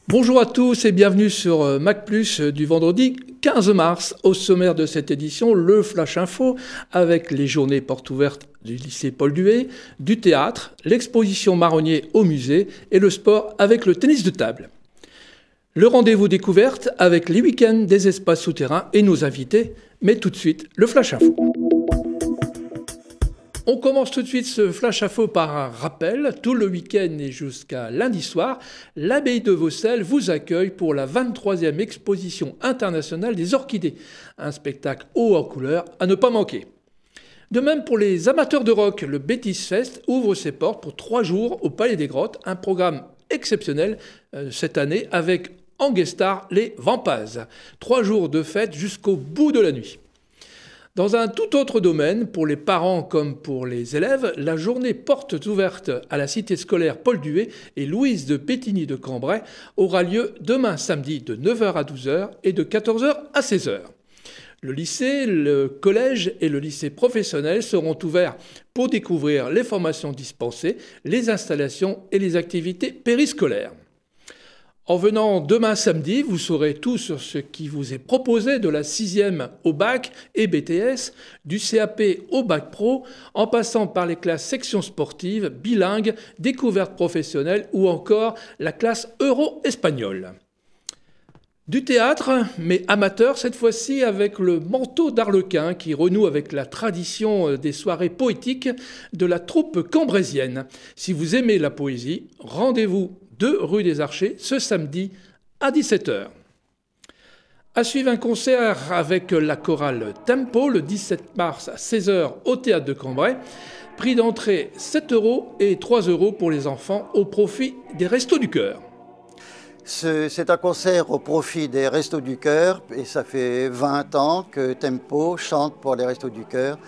Bonjour à tous et bienvenue sur Mac+, du vendredi 15 mars. Au sommaire de cette édition, le Flash Info avec les journées portes ouvertes du lycée Paul Duhet, du théâtre, l'exposition Marronnier au musée et le sport avec le tennis de table. Le rendez-vous découverte avec les week-ends des espaces souterrains et nos invités, mais tout de suite, le Flash Info. On commence tout de suite ce Flash Info par un rappel. Tout le week-end et jusqu'à lundi soir, l'abbaye de Vaucelles vous accueille pour la 23e exposition internationale des orchidées. Un spectacle haut en couleur à ne pas manquer. De même pour les amateurs de rock, le Betis Fest ouvre ses portes pour 3 jours au Palais des Grottes. Un programme exceptionnel cette année avec en guest star les Vampaz. 3 jours de fête jusqu'au bout de la nuit. Dans un tout autre domaine, pour les parents comme pour les élèves, la journée portes ouvertes à la cité scolaire Paul Duhet et Louise de Pétigny de Cambrai aura lieu demain samedi de 9h à 12h et de 14h à 16h. Le lycée, le collège et le lycée professionnel seront ouverts pour découvrir les formations dispensées, les installations et les activités périscolaires. En venant demain samedi, vous saurez tout sur ce qui vous est proposé de la 6e au bac et BTS, du CAP au bac pro, en passant par les classes sections sportives, bilingues, découvertes professionnelles ou encore la classe euro-espagnole. Du théâtre, mais amateur cette fois-ci avec le manteau d'Arlequin qui renoue avec la tradition des soirées poétiques de la troupe cambrésienne. Si vous aimez la poésie, rendez-vous 2 rue des Archers ce samedi à 17h. À suivre un concert avec la chorale Tempo le 17 mars à 16h au théâtre de Cambrai. Prix d'entrée 7 € et 3 € pour les enfants au profit des Restos du Cœur. C'est un concert au profit des Restos du Cœur et ça fait 20 ans que Tempo chante pour les Restos du Cœur.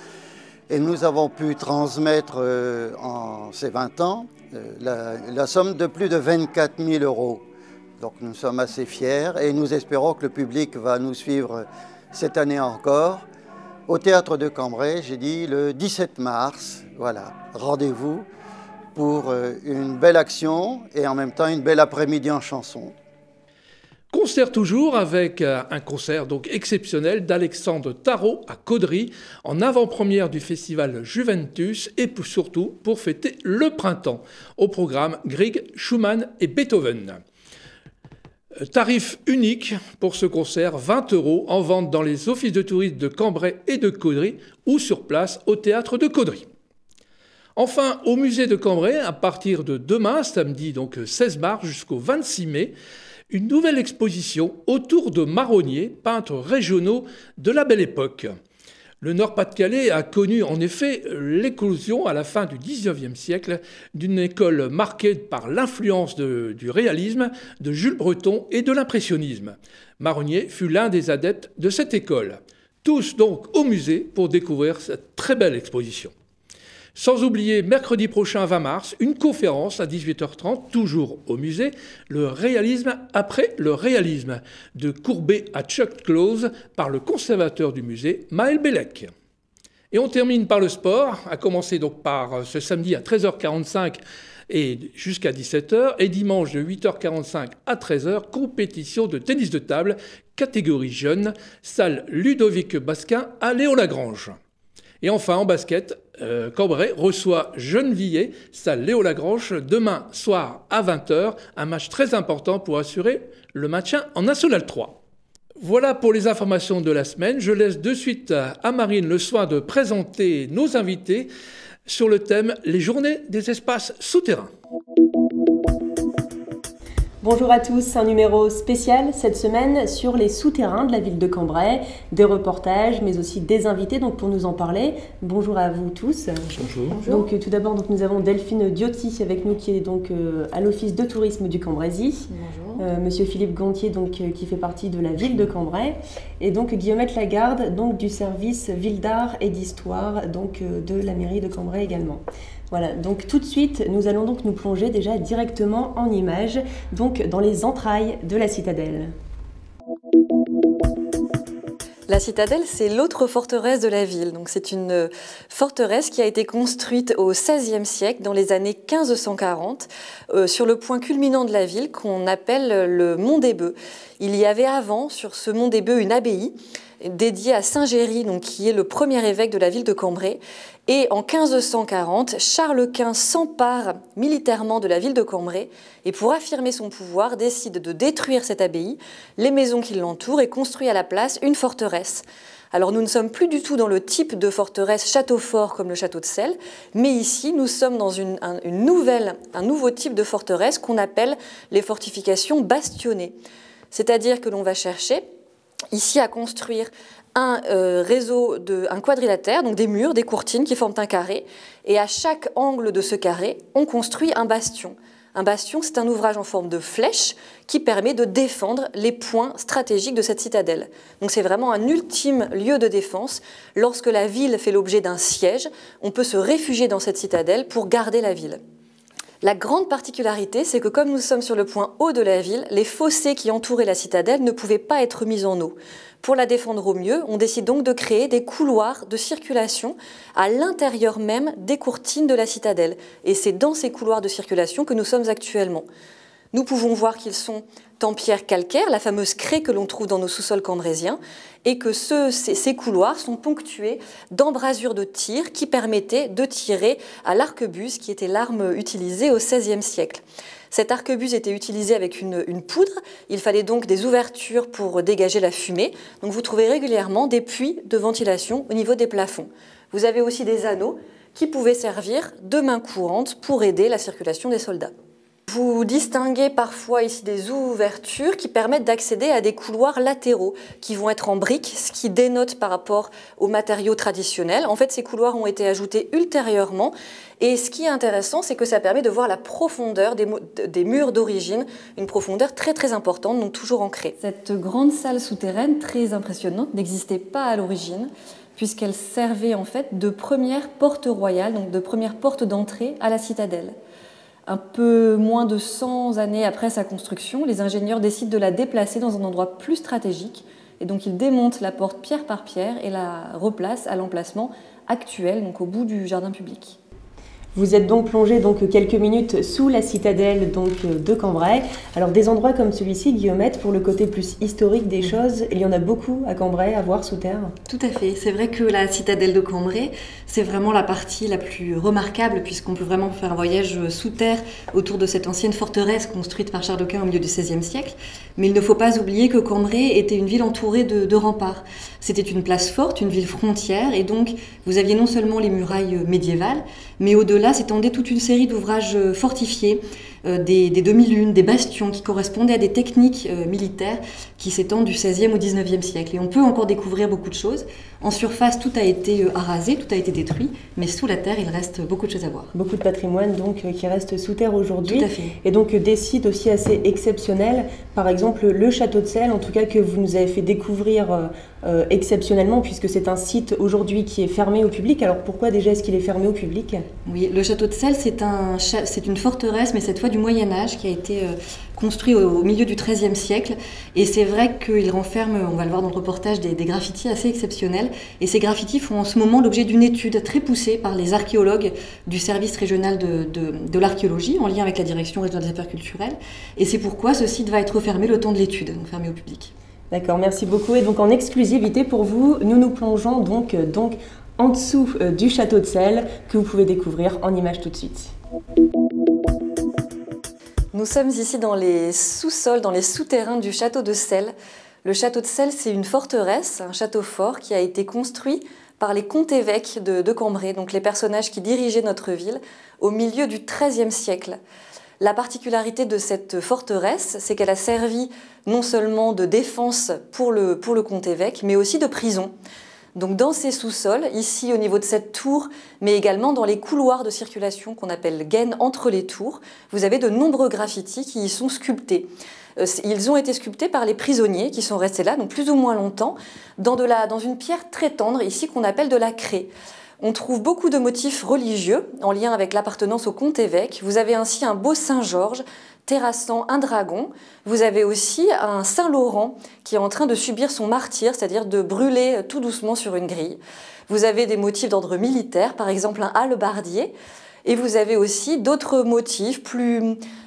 Et nous avons pu transmettre en ces 20 ans la somme de plus de 24 000 €. Donc nous sommes assez fiers et nous espérons que le public va nous suivre cette année encore. Au théâtre de Cambrai, j'ai dit le 17 mars, voilà, rendez-vous pour une belle action et en même temps une belle après-midi en chanson. Concert toujours avec un concert donc exceptionnel d'Alexandre Tarot à Caudry en avant-première du festival Juventus et surtout pour fêter le printemps. Au programme Grieg, Schumann et Beethoven. Tarif unique pour ce concert, 20 € en vente dans les offices de tourisme de Cambrai et de Caudry ou sur place au théâtre de Caudry. Enfin, au musée de Cambrai, à partir de demain, samedi donc 16 mars jusqu'au 26 mai, une nouvelle exposition autour de marronniers, peintres régionaux de la Belle Époque. Le Nord-Pas-de-Calais a connu en effet l'éclosion à la fin du XIXe siècle d'une école marquée par l'influence du réalisme, de Jules Breton et de l'impressionnisme. Marronnier fut l'un des adeptes de cette école. Tous donc au musée pour découvrir cette très belle exposition. Sans oublier, mercredi prochain, 20 mars, une conférence à 18h30, toujours au musée, le réalisme après le réalisme, de Courbet à Chuck Close, par le conservateur du musée, Maël Bellec. Et on termine par le sport, à commencer donc par ce samedi à 13h45 et jusqu'à 17h, et dimanche de 8h45 à 13h, compétition de tennis de table, catégorie jeune, salle Ludovic Basquin à Léo-Lagrange. Et enfin, en basket, Cambrai reçoit Gennevilliers, salle Léo-Lagrange, demain soir à 20h, un match très important pour assurer le maintien en National 3. Voilà pour les informations de la semaine. Je laisse de suite à Marine le soin de présenter nos invités sur le thème « Les journées des espaces souterrains ». Bonjour à tous, un numéro spécial cette semaine sur les souterrains de la ville de Cambrai, des reportages mais aussi des invités donc pour nous en parler. Bonjour à vous tous. Bonjour. Donc tout d'abord nous avons Delphine Diotti avec nous qui est donc à l'office de tourisme du Cambrésis. Bonjour. Monsieur Philippe Gontier donc qui fait partie de la ville de Cambrai et donc Guillaumette Lagarde donc du service ville d'art et d'histoire donc de la mairie de Cambrai également. Voilà, donc tout de suite, nous allons donc nous plonger déjà directement en images, donc dans les entrailles de la citadelle. La citadelle, c'est l'autre forteresse de la ville. Donc, c'est une forteresse qui a été construite au XVIe siècle, dans les années 1540, sur le point culminant de la ville qu'on appelle le Mont des Bœufs. Il y avait avant, sur ce Mont des Bœufs, une abbaye dédiée à Saint Géry, donc, qui est le premier évêque de la ville de Cambrai. Et en 1540, Charles Quint s'empare militairement de la ville de Cambrai et pour affirmer son pouvoir, décide de détruire cette abbaye, les maisons qui l'entourent et construit à la place une forteresse. Alors nous ne sommes plus du tout dans le type de forteresse château fort comme le château de Celles, mais ici nous sommes dans un nouveau type de forteresse qu'on appelle les fortifications bastionnées. C'est-à-dire que l'on va chercher ici à construire un quadrilatère, donc des murs, des courtines qui forment un carré. Et à chaque angle de ce carré, on construit un bastion. Un bastion, c'est un ouvrage en forme de flèche qui permet de défendre les points stratégiques de cette citadelle. Donc c'est vraiment un ultime lieu de défense. Lorsque la ville fait l'objet d'un siège, on peut se réfugier dans cette citadelle pour garder la ville. La grande particularité, c'est que comme nous sommes sur le point haut de la ville, les fossés qui entouraient la citadelle ne pouvaient pas être mis en eau. Pour la défendre au mieux, on décide donc de créer des couloirs de circulation à l'intérieur même des courtines de la citadelle. Et c'est dans ces couloirs de circulation que nous sommes actuellement. Nous pouvons voir qu'ils sont en pierre calcaire, la fameuse craie que l'on trouve dans nos sous-sols cambrésiens, et que ces couloirs sont ponctués d'embrasures de tir qui permettaient de tirer à l'arquebuse, qui était l'arme utilisée au XVIe siècle. Cet arquebuse était utilisé avec une poudre, il fallait donc des ouvertures pour dégager la fumée. Donc vous trouvez régulièrement des puits de ventilation au niveau des plafonds. Vous avez aussi des anneaux qui pouvaient servir de main courante pour aider la circulation des soldats. Vous distinguez parfois ici des ouvertures qui permettent d'accéder à des couloirs latéraux qui vont être en briques, ce qui dénote par rapport aux matériaux traditionnels. En fait, ces couloirs ont été ajoutés ultérieurement et ce qui est intéressant, c'est que ça permet de voir la profondeur des murs d'origine, une profondeur très très importante, donc toujours ancrée. Cette grande salle souterraine très impressionnante n'existait pas à l'origine puisqu'elle servait en fait de première porte royale, donc de première porte d'entrée à la citadelle. Un peu moins de 100 années après sa construction, les ingénieurs décident de la déplacer dans un endroit plus stratégique. Et donc ils démontent la porte pierre par pierre et la replacent à l'emplacement actuel, donc au bout du jardin public. Vous êtes donc plongé quelques minutes sous la citadelle de Cambrai. Alors des endroits comme celui-ci, Guillaumette, pour le côté plus historique des choses, il y en a beaucoup à Cambrai à voir sous terre. Tout à fait. C'est vrai que la citadelle de Cambrai, c'est vraiment la partie la plus remarquable puisqu'on peut vraiment faire un voyage sous terre autour de cette ancienne forteresse construite par Charles Quint au milieu du XVIe siècle. Mais il ne faut pas oublier que Cambrai était une ville entourée de remparts. C'était une place forte, une ville frontière, et donc vous aviez non seulement les murailles médiévales, mais au-delà s'étendait toute une série d'ouvrages fortifiés, des demi-lunes, des bastions qui correspondaient à des techniques militaires qui s'étendent du XVIe au XIXe siècle. Et on peut encore découvrir beaucoup de choses. En surface, tout a été arasé, tout a été détruit, mais sous la terre, il reste beaucoup de choses à voir. Beaucoup de patrimoine qui reste sous terre aujourd'hui. Tout à fait. Et donc des sites aussi assez exceptionnels. Par exemple, le château de Celles, en tout cas que vous nous avez fait découvrir exceptionnellement, puisque c'est un site aujourd'hui qui est fermé au public. Alors pourquoi déjà est-ce qu'il est fermé au public ? Oui, le château de Celles, c'est une forteresse, mais cette fois du Moyen-Âge, qui a été construit au milieu du XIIIe siècle. Et c'est vrai qu'il renferme, on va le voir dans le reportage, des graffitis assez exceptionnels. Et ces graffitis font en ce moment l'objet d'une étude très poussée par les archéologues du service régional de l'archéologie, en lien avec la direction régionale des affaires culturelles. Et c'est pourquoi ce site va être fermé le temps de l'étude, donc fermé au public. D'accord, merci beaucoup. Et donc en exclusivité pour vous, nous plongeons donc en dessous du château de Celles, que vous pouvez découvrir en images tout de suite. Nous sommes ici dans les sous-sols, dans les souterrains du château de Celles. Le château de Celles, c'est une forteresse, un château fort qui a été construit par les comtes-évêques de Cambrai, donc les personnages qui dirigeaient notre ville au milieu du XIIIe siècle. La particularité de cette forteresse, c'est qu'elle a servi non seulement de défense pour le comte-évêque, mais aussi de prison. Donc dans ces sous-sols, ici au niveau de cette tour, mais également dans les couloirs de circulation qu'on appelle gaines entre les tours, vous avez de nombreux graffitis qui y sont sculptés. Ils ont été sculptés par les prisonniers qui sont restés là, donc plus ou moins longtemps, dans une pierre très tendre, ici qu'on appelle de la craie. On trouve beaucoup de motifs religieux en lien avec l'appartenance au comte-évêque. Vous avez ainsi un beau Saint-Georges, terrassant un dragon. Vous avez aussi un Saint-Laurent qui est en train de subir son martyre, c'est-à-dire de brûler tout doucement sur une grille. Vous avez des motifs d'ordre militaire, par exemple un hallebardier. Et vous avez aussi d'autres motifs,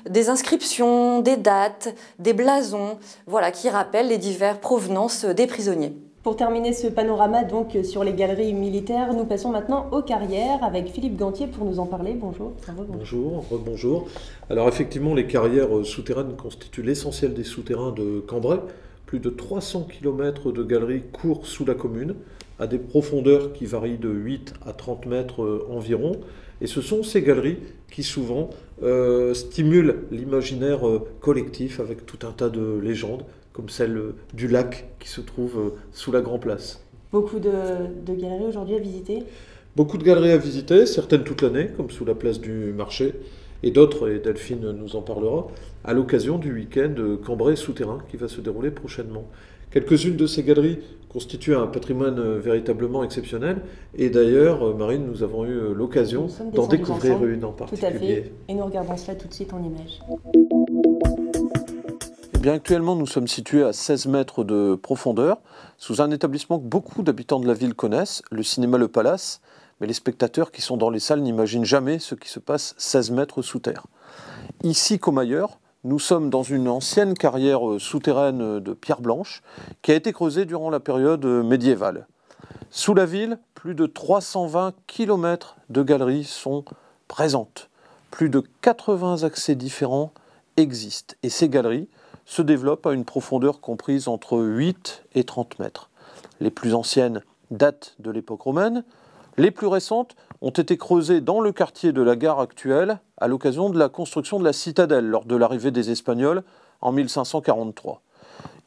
des inscriptions, des dates, des blasons, voilà, qui rappellent les diverses provenances des prisonniers. Pour terminer ce panorama donc sur les galeries militaires, nous passons maintenant aux carrières avec Philippe Gantier pour nous en parler. Bonjour. Bonjour, rebonjour. Alors effectivement, les carrières souterraines constituent l'essentiel des souterrains de Cambrai. Plus de 300 km de galeries courent sous la commune, à des profondeurs qui varient de 8 à 30 mètres environ. Et ce sont ces galeries qui souvent stimulent l'imaginaire collectif avec tout un tas de légendes, comme celle du lac qui se trouve sous la Grand Place. Beaucoup de galeries aujourd'hui à visiter? Beaucoup de galeries à visiter, certaines toute l'année, comme sous la place du marché, et d'autres, et Delphine nous en parlera, à l'occasion du week-end Cambrai souterrain qui va se dérouler prochainement. Quelques-unes de ces galeries constituent un patrimoine véritablement exceptionnel, et d'ailleurs, Marine, nous avons eu l'occasion d'en découvrir une en particulier. Tout à fait, et nous regardons cela tout de suite en images. Eh bien, actuellement, nous sommes situés à 16 mètres de profondeur, sous un établissement que beaucoup d'habitants de la ville connaissent, le cinéma Le Palace, mais les spectateurs qui sont dans les salles n'imaginent jamais ce qui se passe 16 mètres sous terre. Ici comme ailleurs, nous sommes dans une ancienne carrière souterraine de pierre blanche qui a été creusée durant la période médiévale. Sous la ville, plus de 320 km de galeries sont présentes. Plus de 80 accès différents existent et ces galeries se développent à une profondeur comprise entre 8 et 30 mètres. Les plus anciennes datent de l'époque romaine. Les plus récentes ont été creusées dans le quartier de la gare actuelle à l'occasion de la construction de la citadelle lors de l'arrivée des Espagnols en 1543.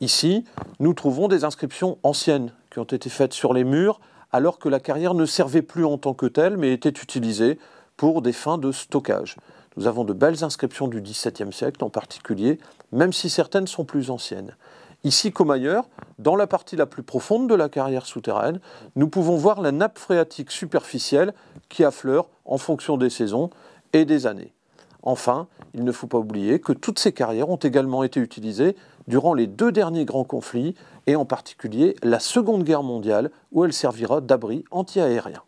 Ici, nous trouvons des inscriptions anciennes qui ont été faites sur les murs alors que la carrière ne servait plus en tant que telle mais était utilisée pour des fins de stockage. Nous avons de belles inscriptions du XVIIe siècle en particulier, même si certaines sont plus anciennes. Ici comme ailleurs, dans la partie la plus profonde de la carrière souterraine, nous pouvons voir la nappe phréatique superficielle qui affleure en fonction des saisons et des années. Enfin, il ne faut pas oublier que toutes ces carrières ont également été utilisées durant les 2 derniers grands conflits, et en particulier la Seconde Guerre mondiale, où elle servira d'abri anti-aérien.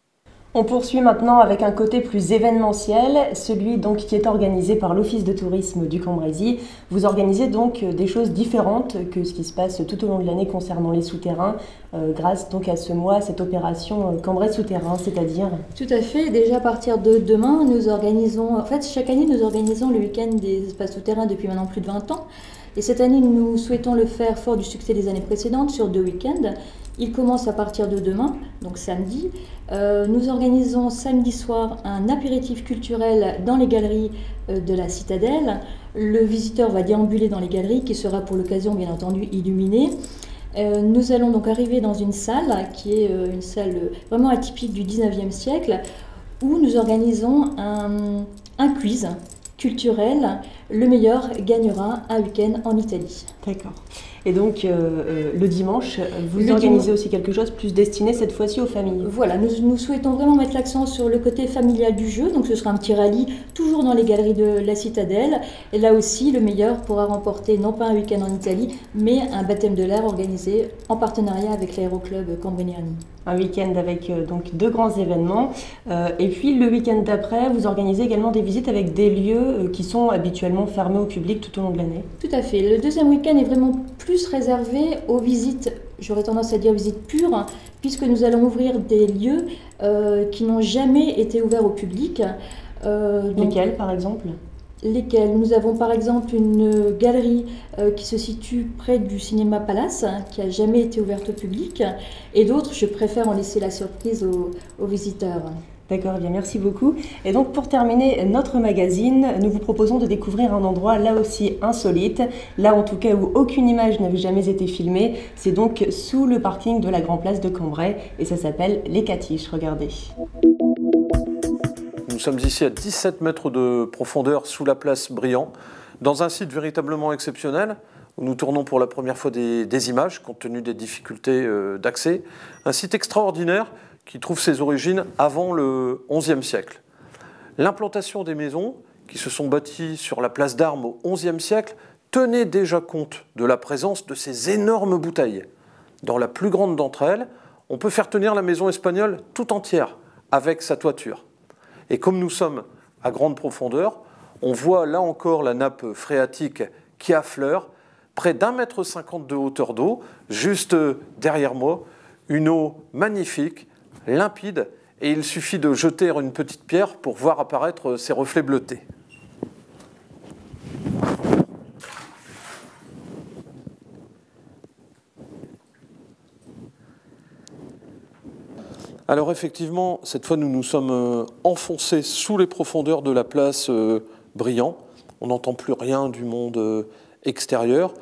On poursuit maintenant avec un côté plus événementiel, celui donc qui est organisé par l'Office de tourisme du Cambrésis. Vous organisez donc des choses différentes que ce qui se passe tout au long de l'année concernant les souterrains, grâce donc à ce mois, cette opération Cambrai souterrain, c'est-à-dire... Tout à fait. Déjà à partir de demain, nous organisons, en fait chaque année nous organisons le week-end des espaces souterrains depuis maintenant plus de 20 ans. Et cette année, nous souhaitons le faire fort du succès des années précédentes sur 2 week-ends. Il commence à partir de demain, donc samedi. Nous organisons samedi soir un apéritif culturel dans les galeries de la citadelle. Le visiteur va déambuler dans les galeries qui sera pour l'occasion bien entendu illuminée. Nous allons donc arriver dans une salle qui est une salle vraiment atypique du 19e siècle où nous organisons un quiz culturel. Le meilleur gagnera un week-end en Italie. D'accord. Et donc, le dimanche, vous organisez aussi quelque chose plus destiné cette fois-ci aux familles. Voilà, nous souhaitons vraiment mettre l'accent sur le côté familial du jeu. Donc, ce sera un petit rallye, toujours dans les galeries de la Citadelle. Et là aussi, le meilleur pourra remporter non pas un week-end en Italie, mais un baptême de l'air organisé en partenariat avec l'aéroclub Cambrai-Nierny. Un week-end avec donc 2 grands événements. Et puis, le week-end d'après, vous organisez également des visites avec des lieux qui sont habituellement fermés au public tout au long de l'année. Tout à fait. Le deuxième week-end est vraiment plus réservé aux visites, j'aurais tendance à dire visites pures, puisque nous allons ouvrir des lieux qui n'ont jamais été ouverts au public. Lesquels, par exemple ? Lesquels ? Nous avons par exemple une galerie qui se situe près du cinéma Palace, qui n'a jamais été ouverte au public, et d'autres, je préfère en laisser la surprise aux visiteurs. D'accord, bien, merci beaucoup. Et donc pour terminer notre magazine, nous vous proposons de découvrir un endroit là aussi insolite, là en tout cas où aucune image n'avait jamais été filmée. C'est donc sous le parking de la Grand Place de Cambrai et ça s'appelle Les Catiches, regardez. Nous sommes ici à 17 mètres de profondeur sous la place Briand, dans un site véritablement exceptionnel où nous tournons pour la première fois des images compte tenu des difficultés d'accès. Un site extraordinaire qui trouve ses origines avant le XIe siècle. L'implantation des maisons qui se sont bâtis sur la place d'Armes au XIe siècle tenaient déjà compte de la présence de ces énormes bouteilles. Dans la plus grande d'entre elles, on peut faire tenir la maison espagnole tout entière, avec sa toiture. Et comme nous sommes à grande profondeur, on voit là encore la nappe phréatique qui affleure, près d'1,50 m de hauteur d'eau, juste derrière moi, une eau magnifique, limpide, et il suffit de jeter une petite pierre pour voir apparaître ces reflets bleutés. Alors effectivement, cette fois nous nous sommes enfoncés sous les profondeurs de la place Briand. On n'entend plus rien du monde extérieur.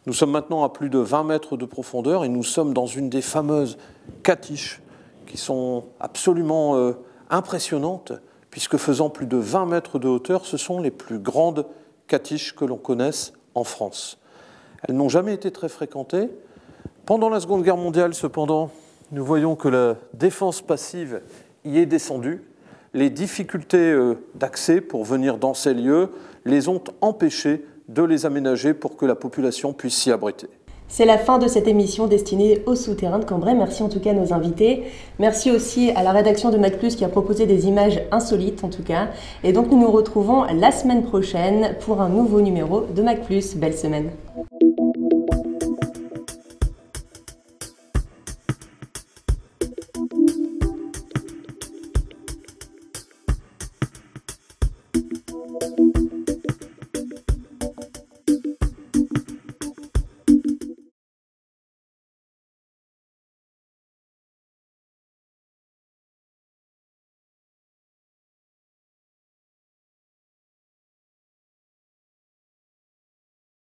Nous sommes maintenant à plus de 20 mètres de profondeur et nous sommes dans une des fameuses catiches qui sont absolument impressionnantes puisque faisant plus de 20 mètres de hauteur, ce sont les plus grandes catiches que l'on connaisse en France. Elles n'ont jamais été très fréquentées. Pendant la Seconde Guerre mondiale, cependant, nous voyons que la défense passive y est descendue. Les difficultés d'accès pour venir dans ces lieux les ont empêchés de les aménager pour que la population puisse s'y abriter. C'est la fin de cette émission destinée au souterrain de Cambrai. Merci en tout cas à nos invités. Merci aussi à la rédaction de Mac+ qui a proposé des images insolites en tout cas. Et donc nous nous retrouvons la semaine prochaine pour un nouveau numéro de Mac+. Belle semaine.